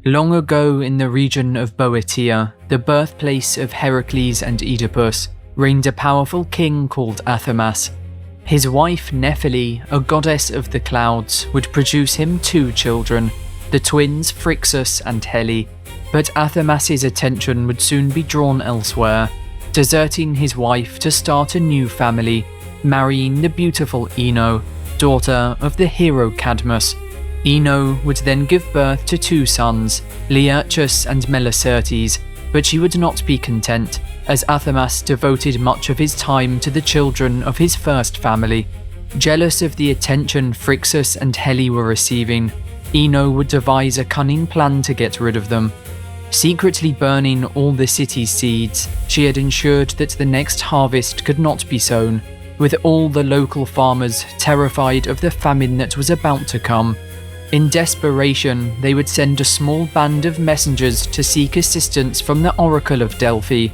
Long ago in the region of Boeotia, the birthplace of Heracles and Oedipus, reigned a powerful king called Athamas. His wife Nephele, a goddess of the clouds, would produce him 2 children, the twins Phrixus and Helle, but Athamas's attention would soon be drawn elsewhere, deserting his wife to start a new family, marrying the beautiful Ino, daughter of the hero Cadmus. Ino would then give birth to 2 sons, Laertius and Melicertes, but she would not be content, as Athamas devoted much of his time to the children of his first family. Jealous of the attention Phrixus and Helle were receiving, Ino would devise a cunning plan to get rid of them. Secretly burning all the city's seeds, she had ensured that the next harvest could not be sown, with all the local farmers terrified of the famine that was about to come. In desperation, they would send a small band of messengers to seek assistance from the Oracle of Delphi.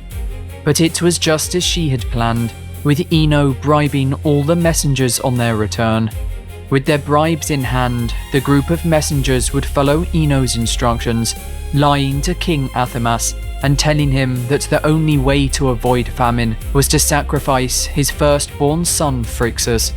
But it was just as she had planned, with Ino bribing all the messengers on their return. With their bribes in hand, the group of messengers would follow Ino's instructions, lying to King Athamas and telling him that the only way to avoid famine was to sacrifice his firstborn son Phrixus.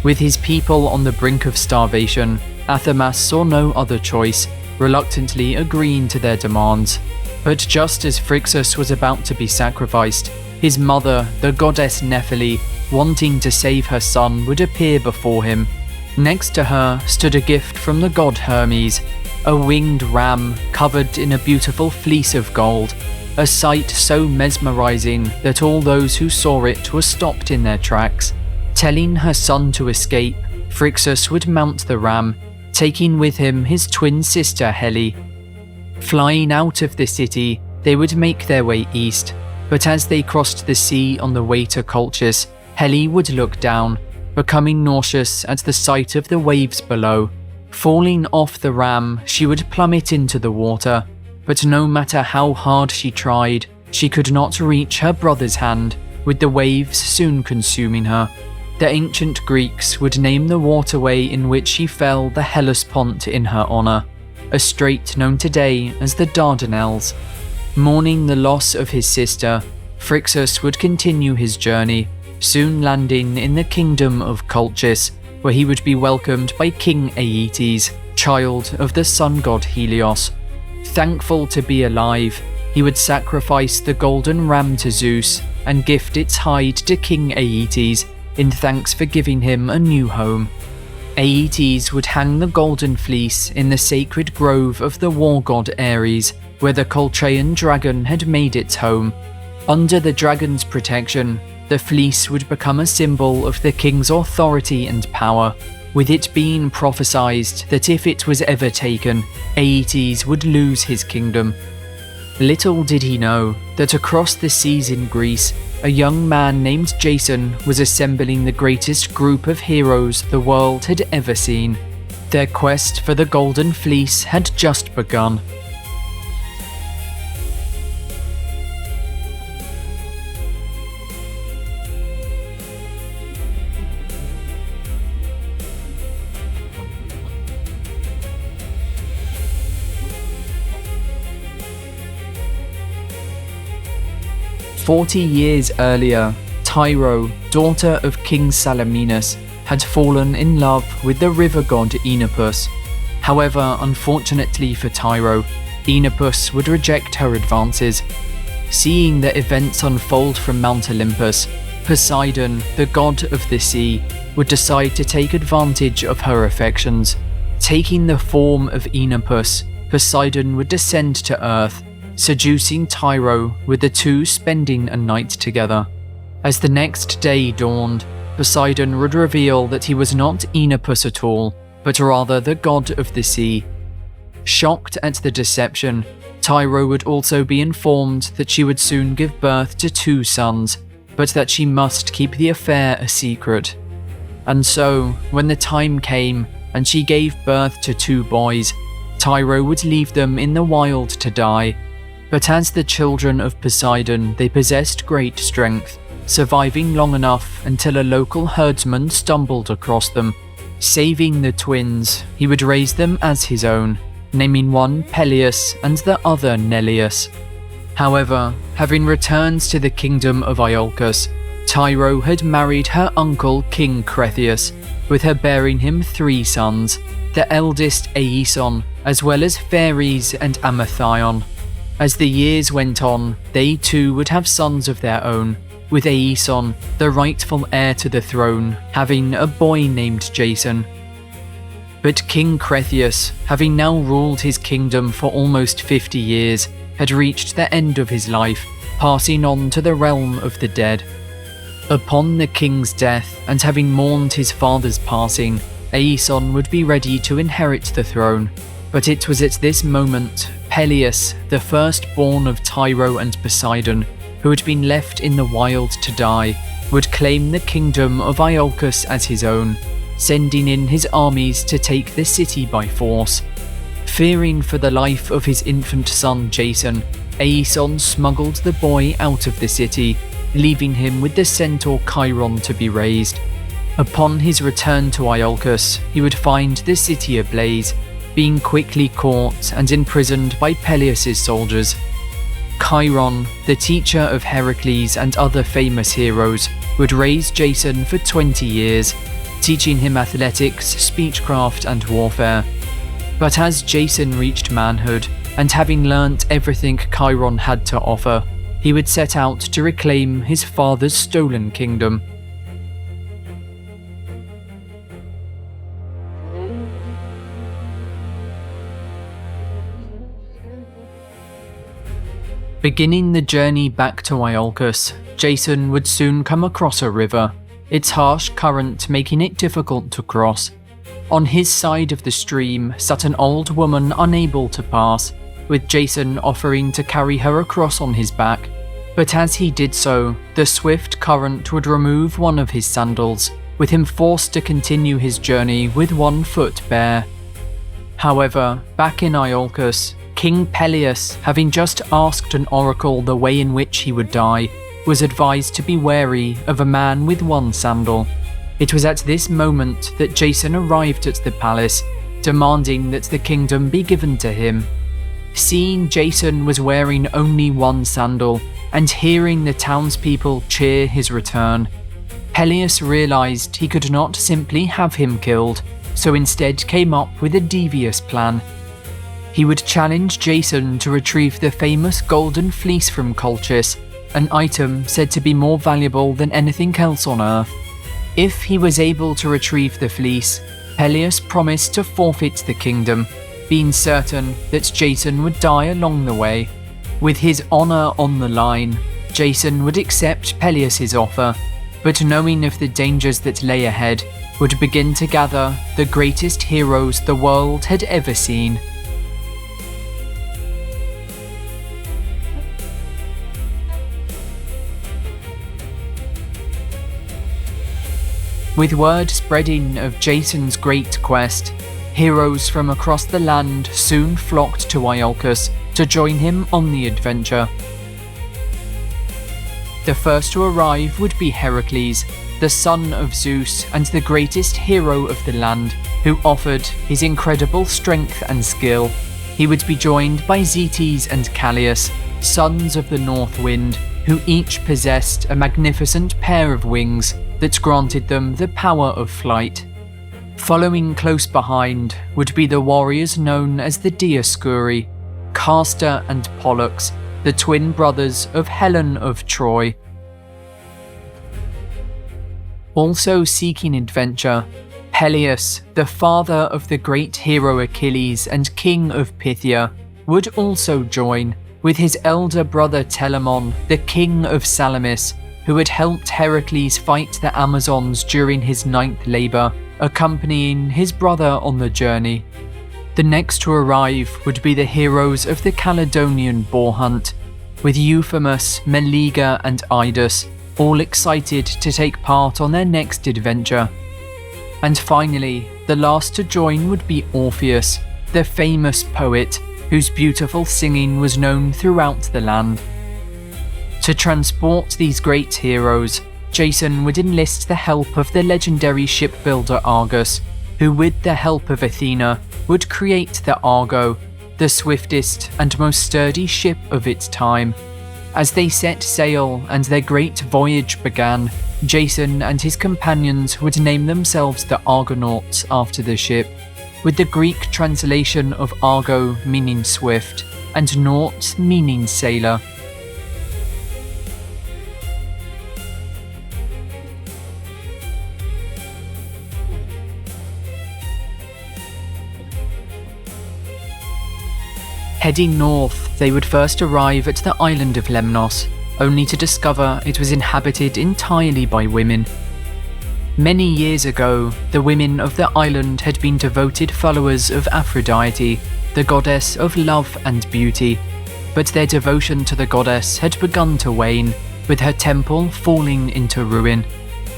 With his people on the brink of starvation, Athamas saw no other choice, reluctantly agreeing to their demands. But just as Phrixus was about to be sacrificed, his mother, the goddess Nephele, wanting to save her son, would appear before him. Next to her stood a gift from the god Hermes, a winged ram covered in a beautiful fleece of gold, a sight so mesmerizing that all those who saw it were stopped in their tracks. Telling her son to escape, Phrixus would mount the ram, taking with him his twin sister Helle. Flying out of the city, they would make their way east, but as they crossed the sea on the way to Colchis, Helle would look down, becoming nauseous at the sight of the waves below. Falling off the ram, she would plummet into the water, but no matter how hard she tried, she could not reach her brother's hand, with the waves soon consuming her. The ancient Greeks would name the waterway in which she fell the Hellespont in her honour, a strait known today as the Dardanelles. Mourning the loss of his sister, Phrixus would continue his journey, soon landing in the kingdom of Colchis, where he would be welcomed by King Aeetes, child of the sun god Helios. Thankful to be alive, he would sacrifice the golden ram to Zeus and gift its hide to King Aeetes in thanks for giving him a new home. Aeetes would hang the Golden Fleece in the sacred grove of the war god Ares, where the Colchian dragon had made its home. Under the dragon's protection, the fleece would become a symbol of the king's authority and power, with it being prophesied that if it was ever taken, Aeetes would lose his kingdom. Little did he know that across the seas in Greece, a young man named Jason was assembling the greatest group of heroes the world had ever seen. Their quest for the Golden Fleece had just begun. "40 years earlier, Tyro, daughter of King Salamenus, had fallen in love with the river god Olympus. However, unfortunately for Tyro, Olympus would reject her advances. Seeing the events unfold from Mount Olympus, Poseidon, the god of the sea, would decide to take advantage of her affections. Taking the form of Olympus, Poseidon would descend to earth, seducing Tyro, with the two spending a night together. As the next day dawned, Poseidon would reveal that he was not Olympus at all, but rather the god of the sea. Shocked at the deception, Tyro would also be informed that she would soon give birth to 2 sons, but that she must keep the affair a secret. And so, when the time came and she gave birth to 2 boys, Tyro would leave them in the wild to die. But as the children of Poseidon, they possessed great strength, surviving long enough until a local herdsman stumbled across them. Saving the twins, he would raise them as his own. naming one Pelias and the other Neleus. However, having returned to the kingdom of Iolcus, Tyro had married her uncle King Cretheus, with her bearing him 3 sons, the eldest Aeson, as well as Pheres and Amathion. As the years went on, they too would have sons of their own, with Aeson, the rightful heir to the throne, having a boy named Jason. But King Cretheus, having now ruled his kingdom for almost 50 years, had reached the end of his life, passing on to the realm of the dead. Upon the king's death, and having mourned his father's passing, Aeson would be ready to inherit the throne, but it was at this moment Pelias, the firstborn of Tyro and Poseidon, who had been left in the wild to die, would claim the kingdom of Iolcus as his own, sending in his armies to take the city by force. Fearing for the life of his infant son Jason, Aeson smuggled the boy out of the city, leaving him with the centaur Chiron to be raised. Upon his return to Iolcus, he would find the city ablaze, being quickly caught and imprisoned by Pelias' soldiers. Chiron, the teacher of Heracles and other famous heroes, would raise Jason for 20 years, teaching him athletics, speechcraft and warfare. But as Jason reached manhood, and having learnt everything Chiron had to offer, he would set out to reclaim his father's stolen kingdom. Beginning the journey back to Iolcus, Jason would soon come across a river, its harsh current making it difficult to cross. On his side of the stream sat an old woman unable to pass, with Jason offering to carry her across on his back. But as he did so, the swift current would remove one of his sandals, with him forced to continue his journey with one foot bare. However, back in Iolcus, King Pelias, having just asked an oracle the way in which he would die, was advised to be wary of a man with one sandal. It was at this moment that Jason arrived at the palace, demanding that the kingdom be given to him. Seeing Jason was wearing only one sandal, and hearing the townspeople cheer his return, Pelias realised he could not simply have him killed, so instead came up with a devious plan. He would challenge Jason to retrieve the famous Golden Fleece from Colchis, an item said to be more valuable than anything else on Earth. If he was able to retrieve the fleece, Pelias promised to forfeit the kingdom, being certain that Jason would die along the way. With his honour on the line, Jason would accept Pelias' offer, but knowing of the dangers that lay ahead, would begin to gather the greatest heroes the world had ever seen. With word spreading of Jason's great quest, heroes from across the land soon flocked to Iolcus to join him on the adventure. The first to arrive would be Heracles, the son of Zeus and the greatest hero of the land, who offered his incredible strength and skill. He would be joined by Zetes and Callias, sons of the North Wind, who each possessed a magnificent pair of wings that granted them the power of flight. Following close behind would be the warriors known as the Dioscuri, Castor and Pollux, the twin brothers of Helen of Troy. Also seeking adventure, Pelias, the father of the great hero Achilles and king of Phthia, would also join, with his elder brother Telamon, the king of Salamis, who had helped Heracles fight the Amazons during his 9th labour, accompanying his brother on the journey. The next to arrive would be the heroes of the Caledonian boar hunt, with Euphemus, Meleager and Idas, all excited to take part on their next adventure. And finally, the last to join would be Orpheus, the famous poet, whose beautiful singing was known throughout the land. To transport these great heroes, Jason would enlist the help of the legendary shipbuilder Argus, who with the help of Athena would create the Argo, the swiftest and most sturdy ship of its time. As they set sail and their great voyage began, Jason and his companions would name themselves the Argonauts after the ship, with the Greek translation of Argo meaning swift and naut meaning sailor. Heading north, they would first arrive at the island of Lemnos, only to discover it was inhabited entirely by women. Many years ago, the women of the island had been devoted followers of Aphrodite, the goddess of love and beauty, but their devotion to the goddess had begun to wane, with her temple falling into ruin.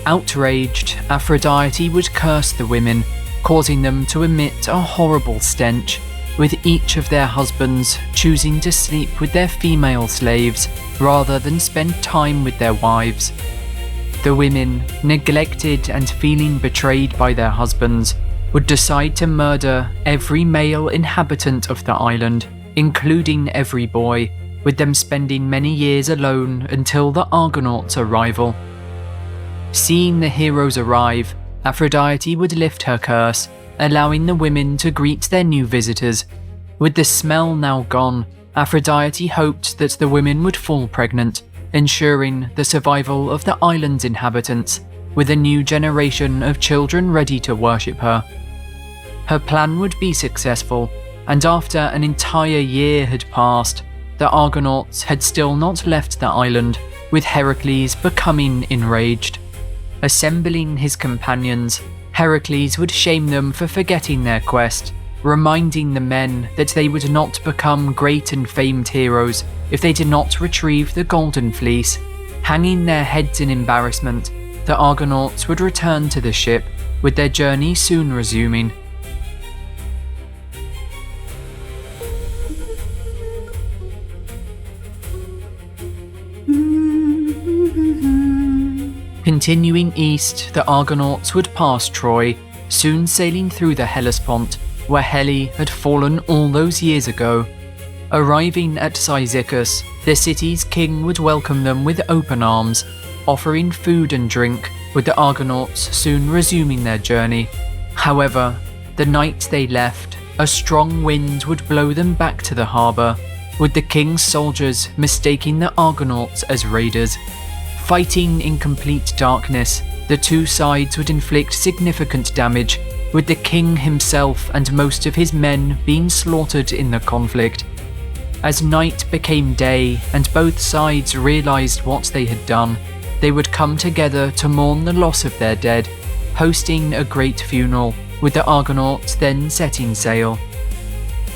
Outraged, Aphrodite would curse the women, causing them to emit a horrible stench, with each of their husbands choosing to sleep with their female slaves rather than spend time with their wives. The women, neglected and feeling betrayed by their husbands, would decide to murder every male inhabitant of the island, including every boy, with them spending many years alone until the Argonauts' arrival. Seeing the heroes arrive, Aphrodite would lift her curse, allowing the women to greet their new visitors. With the smell now gone, Aphrodite hoped that the women would fall pregnant, ensuring the survival of the island's inhabitants, with a new generation of children ready to worship her. Her plan would be successful, and after an entire year had passed, the Argonauts had still not left the island, with Heracles becoming enraged. Assembling his companions, Heracles would shame them for forgetting their quest, reminding the men that they would not become great and famed heroes if they did not retrieve the Golden Fleece. Hanging their heads in embarrassment, the Argonauts would return to the ship, with their journey soon resuming. Continuing east, the Argonauts would pass Troy, soon sailing through the Hellespont, where Helle had fallen all those years ago. Arriving at Cyzicus, the city's king would welcome them with open arms, offering food and drink, with the Argonauts soon resuming their journey. However, the night they left, a strong wind would blow them back to the harbour, with the king's soldiers mistaking the Argonauts as raiders. Fighting in complete darkness, the two sides would inflict significant damage, with the king himself and most of his men being slaughtered in the conflict. As night became day and both sides realised what they had done, they would come together to mourn the loss of their dead, hosting a great funeral, with the Argonauts then setting sail.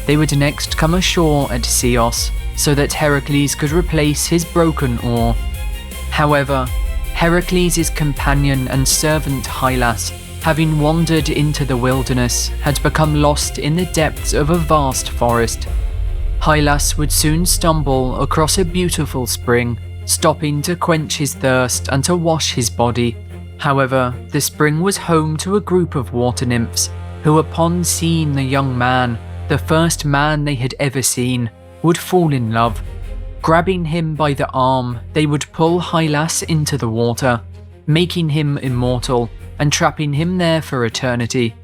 They would next come ashore at Chios, so that Heracles could replace his broken oar. However, Heracles' companion and servant Hylas, having wandered into the wilderness, had become lost in the depths of a vast forest. Hylas would soon stumble across a beautiful spring, stopping to quench his thirst and to wash his body. However, the spring was home to a group of water nymphs, who upon seeing the young man, the first man they had ever seen, would fall in love. Grabbing him by the arm, they would pull Hylas into the water, making him immortal and trapping him there for eternity.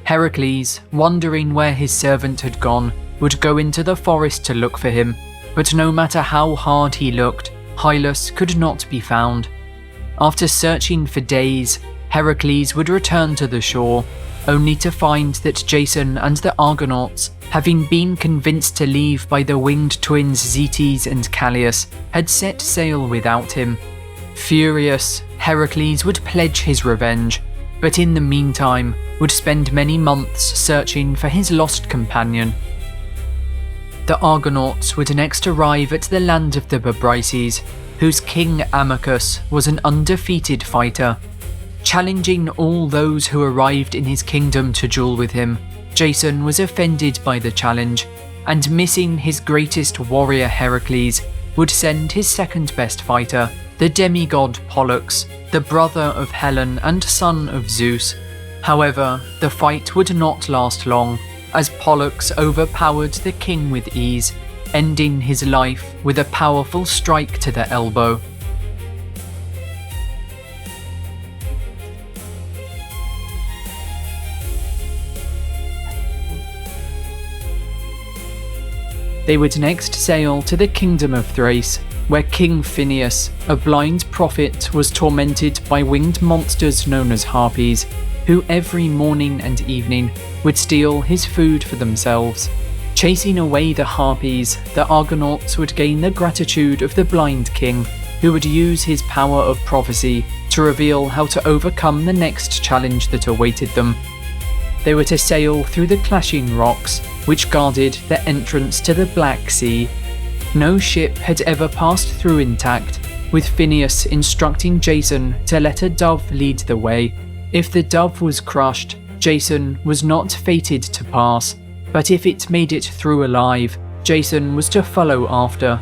Heracles, wondering where his servant had gone, would go into the forest to look for him, but no matter how hard he looked, Hylas could not be found. After searching for days, Heracles would return to the shore, only to find that Jason and the Argonauts, having been convinced to leave by the winged twins Zetes and Callias, had set sail without him. Furious, Heracles would pledge his revenge, but in the meantime would spend many months searching for his lost companion. The Argonauts would next arrive at the land of the Bebryces, whose king Amycus was an undefeated fighter. Challenging all those who arrived in his kingdom to duel with him, Jason was offended by the challenge, and missing his greatest warrior Heracles, would send his second best fighter, the demigod Pollux, the brother of Helen and son of Zeus. However, the fight would not last long, as Pollux overpowered the king with ease, ending his life with a powerful strike to the elbow. They would next sail to the kingdom of Thrace, where King Phineus, a blind prophet, was tormented by winged monsters known as harpies, who every morning and evening would steal his food for themselves. Chasing away the harpies, the Argonauts would gain the gratitude of the blind king, who would use his power of prophecy to reveal how to overcome the next challenge that awaited them. They were to sail through the clashing rocks, which guarded the entrance to the Black Sea. No ship had ever passed through intact, with Phineus instructing Jason to let a dove lead the way. If the dove was crushed, Jason was not fated to pass, but if it made it through alive, Jason was to follow after.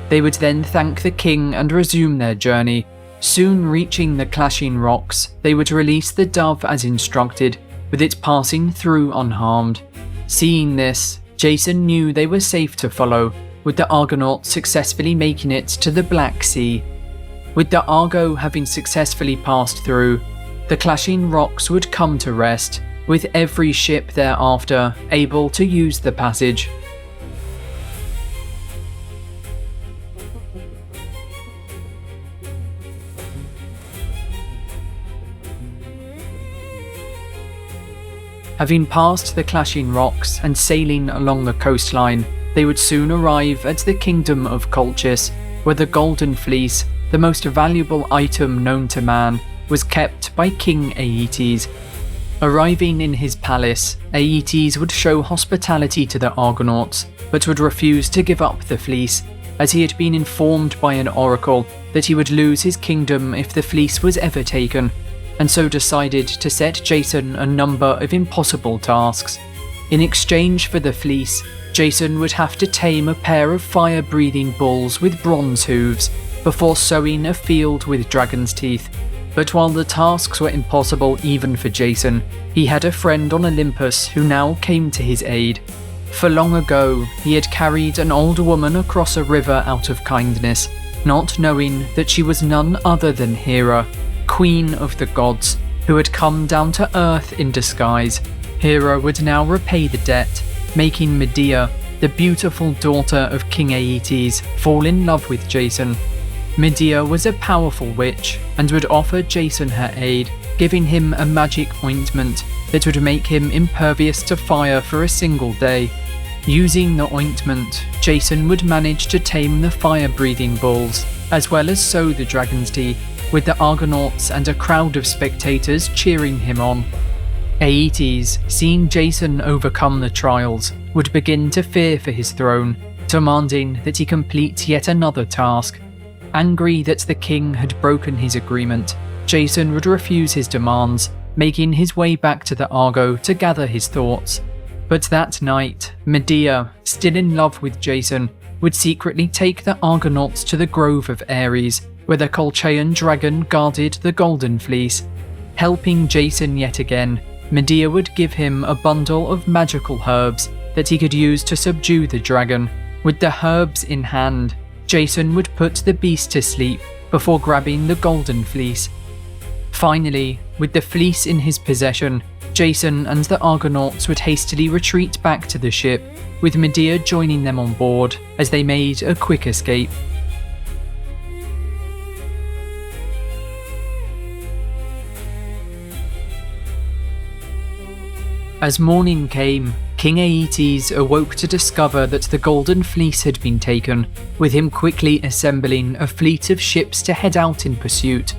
They would then thank the king and resume their journey. Soon reaching the clashing rocks, they would release the dove as instructed, with it passing through unharmed. Seeing this, Jason knew they were safe to follow, with the Argonauts successfully making it to the Black Sea. With the Argo having successfully passed through, the clashing rocks would come to rest, with every ship thereafter able to use the passage. Having passed the clashing rocks and sailing along the coastline, they would soon arrive at the kingdom of Colchis, where the Golden Fleece, the most valuable item known to man, was kept by King Aeetes. Arriving in his palace, Aeetes would show hospitality to the Argonauts, but would refuse to give up the fleece, as he had been informed by an oracle that he would lose his kingdom if the fleece was ever taken, and so decided to set Jason a number of impossible tasks. In exchange for the fleece, Jason would have to tame a pair of fire-breathing bulls with bronze hooves before sowing a field with dragon's teeth. But while the tasks were impossible even for Jason, he had a friend on Olympus who now came to his aid. For long ago, he had carried an old woman across a river out of kindness, not knowing that she was none other than Hera, queen of the gods, who had come down to earth in disguise. Hera would now repay the debt, making Medea, the beautiful daughter of King Aeetes, fall in love with Jason. Medea was a powerful witch and would offer Jason her aid, giving him a magic ointment that would make him impervious to fire for a single day. Using the ointment, Jason would manage to tame the fire-breathing bulls, as well as sow the dragon's teeth, with the Argonauts and a crowd of spectators cheering him on. Aeetes, seeing Jason overcome the trials, would begin to fear for his throne, demanding that he complete yet another task. Angry that the king had broken his agreement, Jason would refuse his demands, making his way back to the Argo to gather his thoughts. But that night, Medea, still in love with Jason, would secretly take the Argonauts to the Grove of Ares, where the Colchian dragon guarded the Golden Fleece. Helping Jason yet again, Medea would give him a bundle of magical herbs that he could use to subdue the dragon. With the herbs in hand, Jason would put the beast to sleep before grabbing the Golden Fleece. Finally, with the fleece in his possession, Jason and the Argonauts would hastily retreat back to the ship, with Medea joining them on board as they made a quick escape. As morning came, King Aeetes awoke to discover that the Golden Fleece had been taken, with him quickly assembling a fleet of ships to head out in pursuit.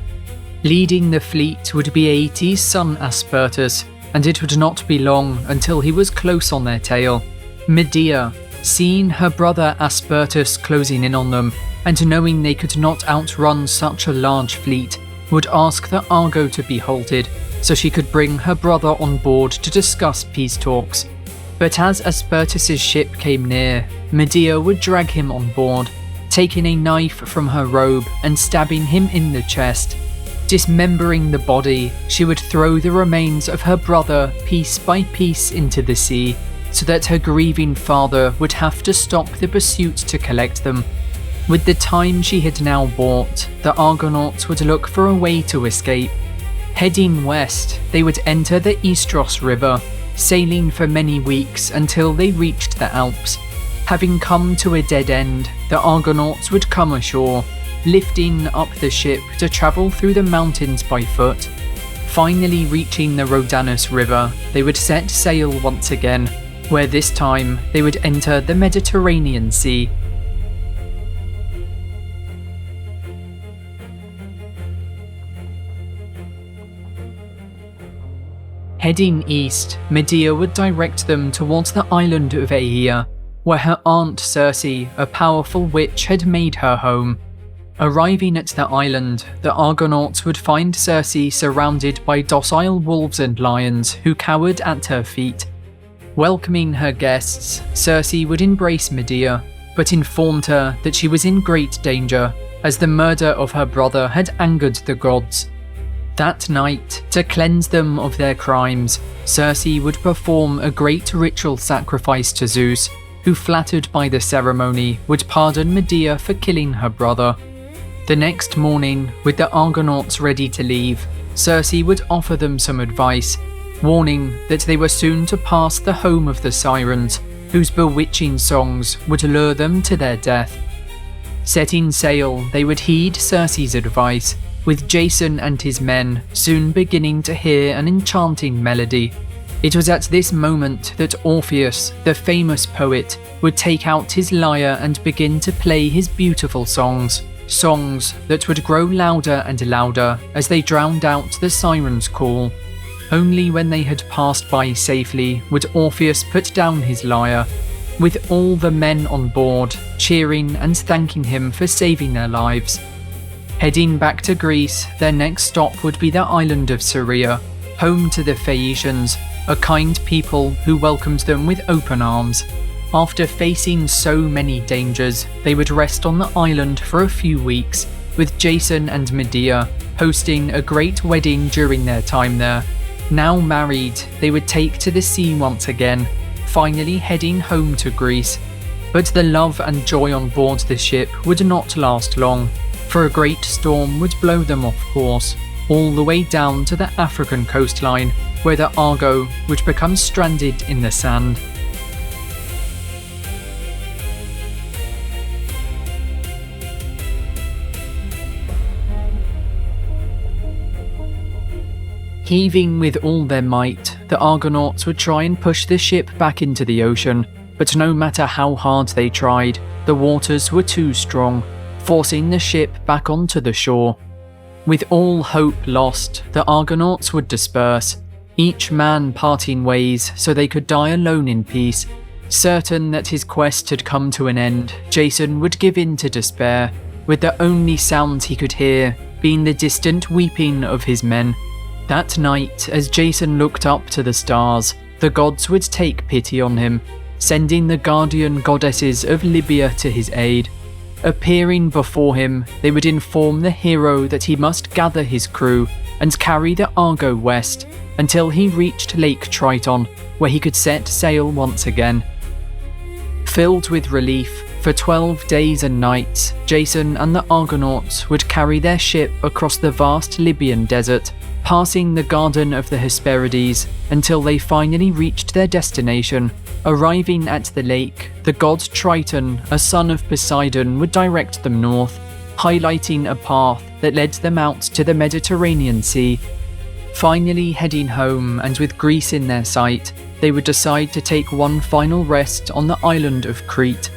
Leading the fleet would be Aeetes' son Aspertus, and it would not be long until he was close on their tail. Medea, seeing her brother Aspertus closing in on them, and knowing they could not outrun such a large fleet, would ask the Argo to be halted, so she could bring her brother on board to discuss peace talks. But as Aspertus' ship came near, Medea would drag him on board, taking a knife from her robe and stabbing him in the chest. Dismembering the body, she would throw the remains of her brother piece by piece into the sea, so that her grieving father would have to stop the pursuit to collect them. With the time she had now bought, the Argonauts would look for a way to escape. Heading west, they would enter the Istros River, sailing for many weeks until they reached the Alps. Having come to a dead end, the Argonauts would come ashore, lifting up the ship to travel through the mountains by foot. Finally reaching the Rhodanus River, they would set sail once again, where this time they would enter the Mediterranean Sea. Heading east, Medea would direct them towards the island of Aea, where her aunt Circe, a powerful witch, had made her home. Arriving at the island, the Argonauts would find Circe surrounded by docile wolves and lions who cowered at her feet. Welcoming her guests, Circe would embrace Medea, but informed her that she was in great danger, as the murder of her brother had angered the gods. That night, to cleanse them of their crimes, Circe would perform a great ritual sacrifice to Zeus, who, flattered by the ceremony, would pardon Medea for killing her brother. The next morning, with the Argonauts ready to leave, Circe would offer them some advice, warning that they were soon to pass the home of the Sirens, whose bewitching songs would lure them to their death. Setting sail, they would heed Circe's advice, with Jason and his men soon beginning to hear an enchanting melody. It was at this moment that Orpheus, the famous poet, would take out his lyre and begin to play his beautiful songs that would grow louder and louder as they drowned out the sirens' call. Only when they had passed by safely would Orpheus put down his lyre, with all the men on board cheering and thanking him for saving their lives. Heading back to Greece, their next stop would be the island of Syria, home to the Phaeacians, a kind people who welcomed them with open arms. After facing so many dangers, they would rest on the island for a few weeks, with Jason and Medea hosting a great wedding during their time there. Now married, they would take to the sea once again, finally heading home to Greece. But the love and joy on board the ship would not last long, for a great storm would blow them off course, all the way down to the African coastline, where the Argo would become stranded in the sand. Heaving with all their might, the Argonauts would try and push the ship back into the ocean, but no matter how hard they tried, the waters were too strong, forcing the ship back onto the shore. With all hope lost, the Argonauts would disperse, each man parting ways so they could die alone in peace. Certain that his quest had come to an end, Jason would give in to despair, with the only sounds he could hear being the distant weeping of his men. That night, as Jason looked up to the stars, the gods would take pity on him, sending the guardian goddesses of Libya to his aid. Appearing before him, they would inform the hero that he must gather his crew and carry the Argo west until he reached Lake Triton, where he could set sail once again. Filled with relief, for 12 days and nights, Jason and the Argonauts would carry their ship across the vast Libyan desert, passing the Garden of the Hesperides until they finally reached their destination. Arriving at the lake, the god Triton, a son of Poseidon, would direct them north, highlighting a path that led them out to the Mediterranean Sea. Finally heading home, and with Greece in their sight, they would decide to take one final rest on the island of Crete.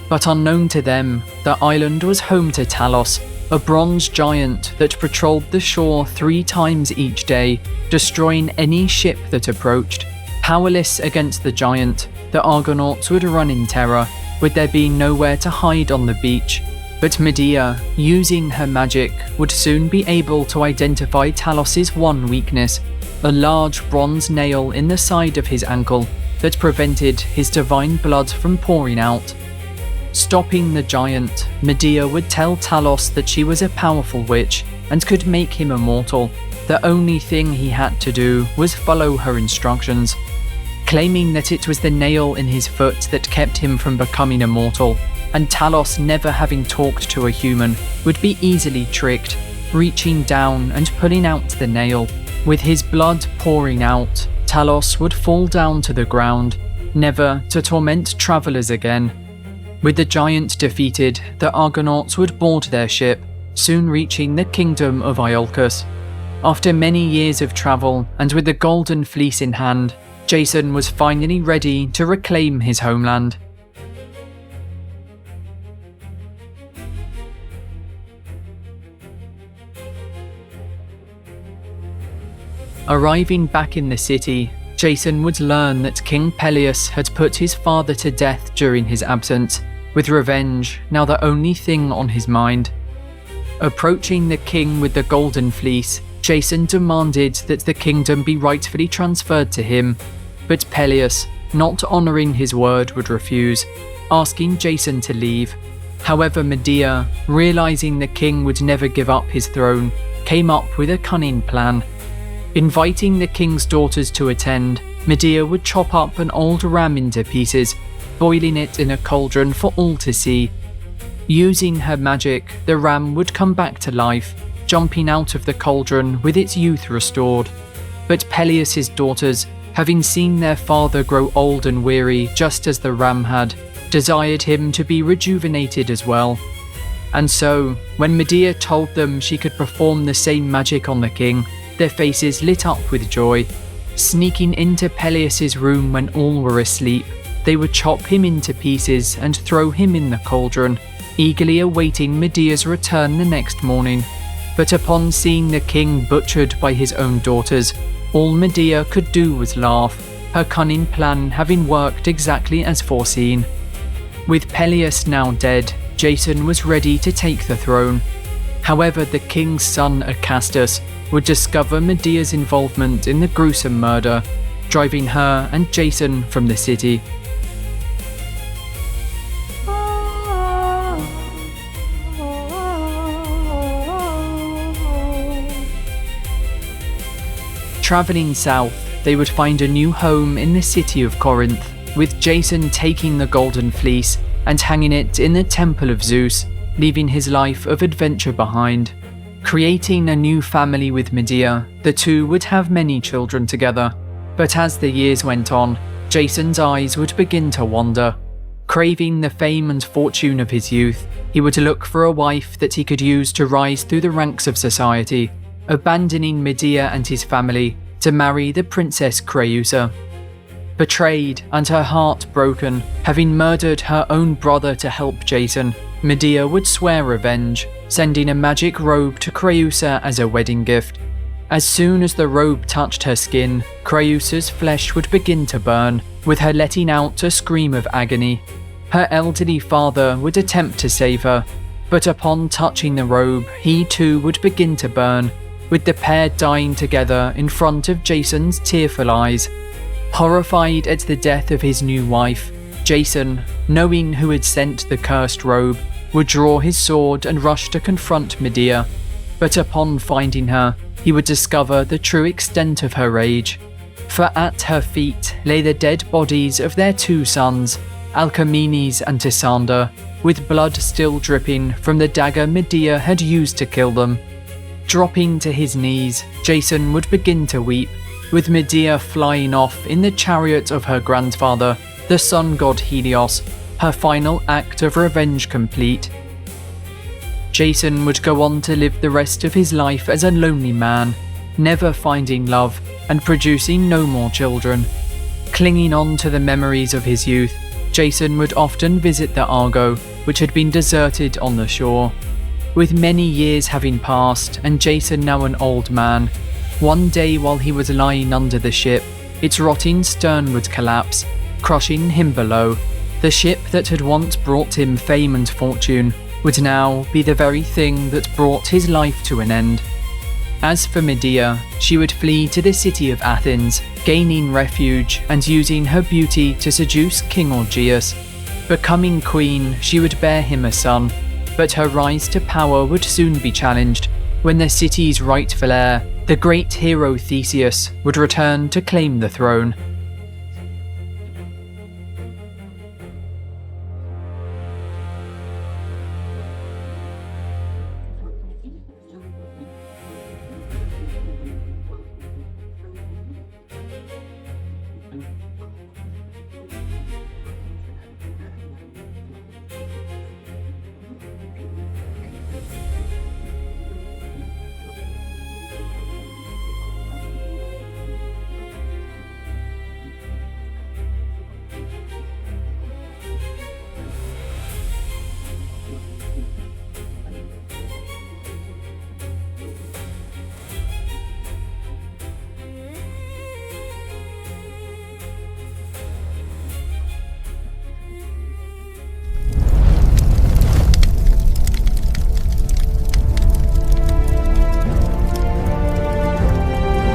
But unknown to them, the island was home to Talos, a bronze giant that patrolled the shore 3 times each day, destroying any ship that approached. Powerless against the giant, the Argonauts would run in terror, with there being nowhere to hide on the beach. But Medea, using her magic, would soon be able to identify Talos's one weakness, a large bronze nail in the side of his ankle that prevented his divine blood from pouring out. Stopping the giant, Medea would tell Talos that she was a powerful witch and could make him immortal. The only thing he had to do was follow her instructions. Claiming that it was the nail in his foot that kept him from becoming immortal, and Talos never having talked to a human would be easily tricked, reaching down and pulling out the nail. With his blood pouring out, Talos would fall down to the ground, never to torment travelers again. With the giant defeated, the Argonauts would board their ship, soon reaching the kingdom of Iolcus. After many years of travel, and with the Golden Fleece in hand, Jason was finally ready to reclaim his homeland. Arriving back in the city, Jason would learn that King Pelias had put his father to death during his absence, with revenge now the only thing on his mind. Approaching the king with the Golden Fleece, Jason demanded that the kingdom be rightfully transferred to him, but Pelias, not honouring his word, would refuse, asking Jason to leave. However, Medea, realising the king would never give up his throne, came up with a cunning plan. Inviting the king's daughters to attend, Medea would chop up an old ram into pieces, boiling it in a cauldron for all to see. Using her magic, the ram would come back to life, jumping out of the cauldron with its youth restored. But Pelias' daughters, having seen their father grow old and weary just as the ram had, desired him to be rejuvenated as well. And so, when Medea told them she could perform the same magic on the king, their faces lit up with joy. Sneaking into Pelias' room when all were asleep, they would chop him into pieces and throw him in the cauldron, eagerly awaiting Medea's return the next morning. But upon seeing the king butchered by his own daughters, all Medea could do was laugh, her cunning plan having worked exactly as foreseen. With Pelias now dead, Jason was ready to take the throne. However, the king's son Acastus would discover Medea's involvement in the gruesome murder, driving her and Jason from the city. Travelling south, they would find a new home in the city of Corinth, with Jason taking the Golden Fleece and hanging it in the Temple of Zeus, leaving his life of adventure behind. Creating a new family with Medea, the two would have many children together, but as the years went on, Jason's eyes would begin to wander. Craving the fame and fortune of his youth, he would look for a wife that he could use to rise through the ranks of society, abandoning Medea and his family to marry the Princess Creusa. Betrayed and her heart broken, having murdered her own brother to help Jason, Medea would swear revenge, sending a magic robe to Creusa as a wedding gift. As soon as the robe touched her skin, Creusa's flesh would begin to burn, with her letting out a scream of agony. Her elderly father would attempt to save her, but upon touching the robe, he too would begin to burn, with the pair dying together in front of Jason's tearful eyes. Horrified at the death of his new wife, Jason, knowing who had sent the cursed robe, would draw his sword and rush to confront Medea. But upon finding her, he would discover the true extent of her rage. For at her feet lay the dead bodies of their two sons, Alcamenes and Tysander, with blood still dripping from the dagger Medea had used to kill them. Dropping to his knees, Jason would begin to weep, with Medea flying off in the chariot of her grandfather, the sun god Helios, her final act of revenge complete. Jason would go on to live the rest of his life as a lonely man, never finding love and producing no more children. Clinging on to the memories of his youth, Jason would often visit the Argo, which had been deserted on the shore. With many years having passed and Jason now an old man, one day while he was lying under the ship, its rotting stern would collapse, crushing him below. The ship that had once brought him fame and fortune would now be the very thing that brought his life to an end. As for Medea, she would flee to the city of Athens, gaining refuge and using her beauty to seduce King Augeas. Becoming queen, she would bear him a son, but her rise to power would soon be challenged, when the city's rightful heir, the great hero Theseus, would return to claim the throne.